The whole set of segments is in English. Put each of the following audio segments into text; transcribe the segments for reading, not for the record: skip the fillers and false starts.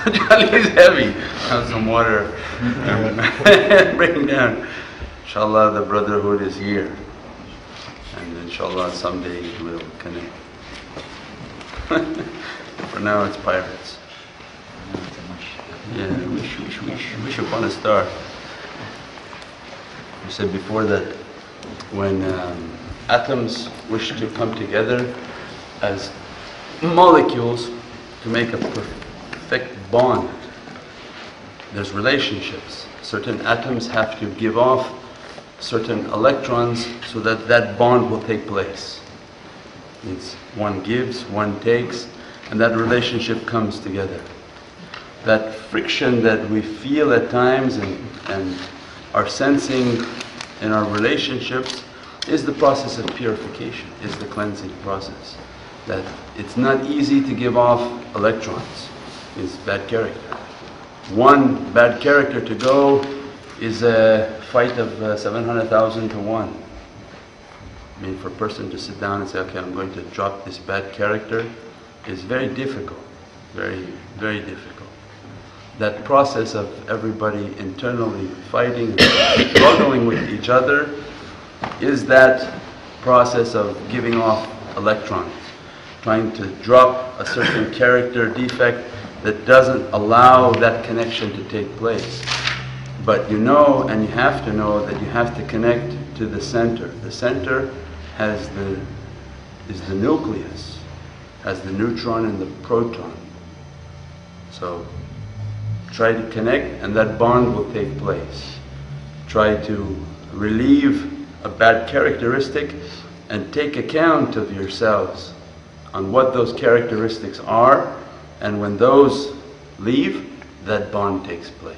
Jolly is heavy. Have some water. Bring down. Inshallah, the brotherhood is here. And inshallah, someday we'll connect. For now, it's pirates. Yeah, wish upon a star. We said before that when atoms wish to come together as molecules to make a perfect bond, there's relationships. Certain atoms have to give off certain electrons so that that bond will take place. It's one gives, one takes, and that relationship comes together. That friction that we feel at times and are sensing in our relationships is the process of purification, is the cleansing process. That it's not easy to give off electrons, it's bad character. One bad character to go is a fight of 700,000 to 1. I mean, for a person to sit down and say, okay, I'm going to drop this bad character is very difficult, very, very difficult. That process of everybody internally fighting, struggling with each other is that process of giving off electrons, trying to drop a certain character defect that doesn't allow that connection to take place. But you know, and you have to know that you have to connect to the center. The center is the nucleus, has the neutron and the proton. So try to connect and that bond will take place. Try to relieve a bad characteristic and take account of yourselves on what those characteristics are, and when those leave, that bond takes place.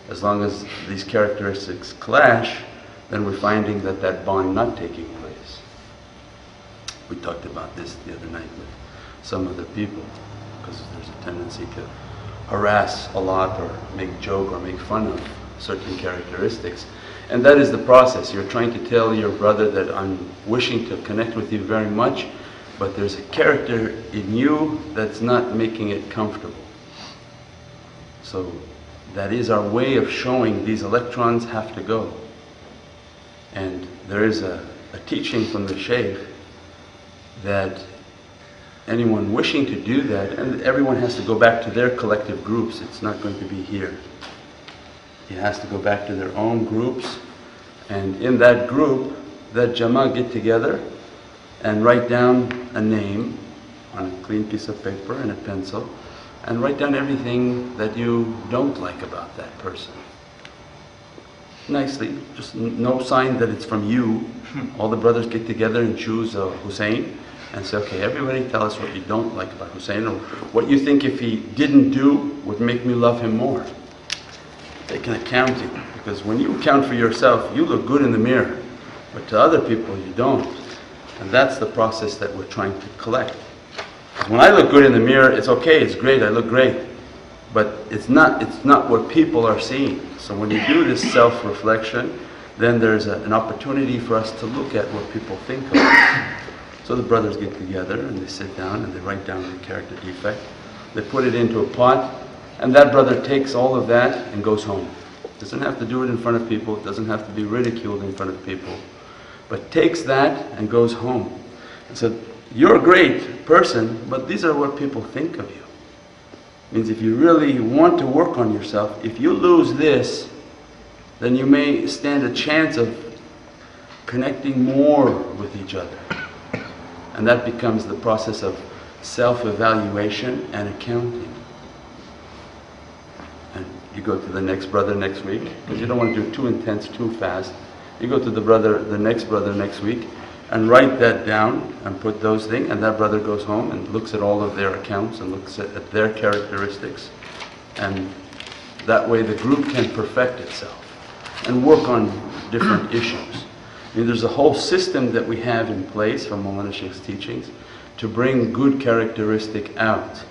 As long as these characteristics clash, then we're finding that that bond not taking place. We talked about this the other night with some other people, because there's a tendency to harass a lot or make joke or make fun of certain characteristics. And that is the process. You're trying to tell your brother that I'm wishing to connect with you very much, but there's a character in you that's not making it comfortable. So that is our way of showing these electrons have to go. And there is a teaching from the Shaykh that anyone wishing to do that, and everyone has to go back to their collective groups, it's not going to be here. He has to go back to their own groups, and in that group, that Jama'ah get together and write down a name on a clean piece of paper and a pencil, and write down everything that you don't like about that person. Nicely, just no sign that it's from you. All the brothers get together and choose Hussein and say, okay, everybody tell us what you don't like about Hussein, or what you think if he didn't do would make me love him more. Take an accounting, because when you account for yourself, you look good in the mirror, but to other people you don't. And that's the process that we're trying to collect. Because when I look good in the mirror, it's okay, it's great, I look great. But it's not what people are seeing. So when you do this self-reflection, then there's an opportunity for us to look at what people think of us. So the brothers get together and they sit down and they write down the character defect. They put it into a pot, and that brother takes all of that and goes home. Doesn't have to do it in front of people, doesn't have to be ridiculed in front of people, but takes that and goes home. And so, you're a great person, but these are what people think of you. Means if you really want to work on yourself, if you lose this, then you may stand a chance of connecting more with each other. And that becomes the process of self-evaluation and accounting. And you go to the next brother next week, because you don't want to do it too intense, too fast. You go to the next brother next week, and write that down and put those things, and that brother goes home and looks at all of their accounts and looks at their characteristics, and that way the group can perfect itself and work on different issues. I mean, there's a whole system that we have in place from Mawlana Shaykh's teachings to bring good characteristic out.